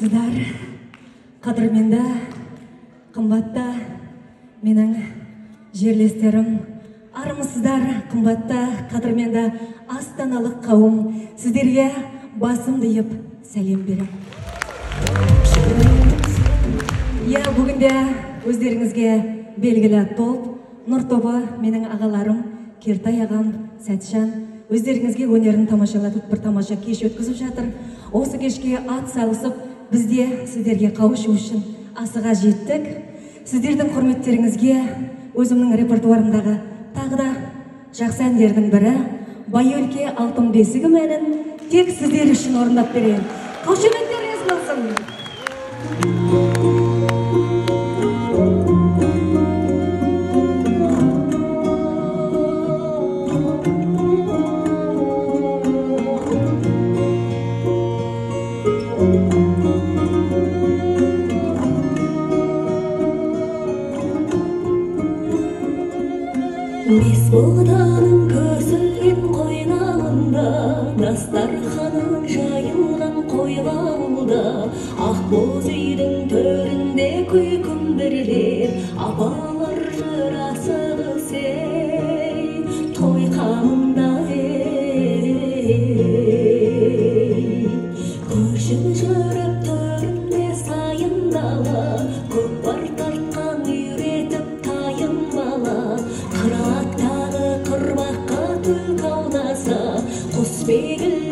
Армысыздар, қадірменді, қымбатты менің жерлестерім. Армысыздар, қымбатты, қадірменді астаналық қауым. Сіздерге басым дейіп сәлем берем. Бүгінде өздеріңізге белгілі топ, Нұр тобы, менің ағаларым, Кертай ағам, Сәтжан, өздеріңізге өнерін тамашалатып бір тамаша кеш өткізіп жатыр. Осы кешке ат салысып, бізде сіздерге қауышу үшін асыға жеттік. Сіздердің құрметтеріңізге өзімнің репертуарымдағы тағы да жақсы әндердің бірі Бай өлке алтын бесігім әнін тек сіздер үшін орындап берейін. Қошеметтеріңіз болсын. Бес бұғданың көсілген қойнауында, дастарханың жайылған қойлауында, ақ боз үйдің төрінде күй күмбірлеп, апалар жыр асығысей, той қамында көшіп жүріп төрінде сайындала, көкпар тартқан үйретіп тайынбала, қыраттағы қырбаққа түлкі аунаса, құсбегіл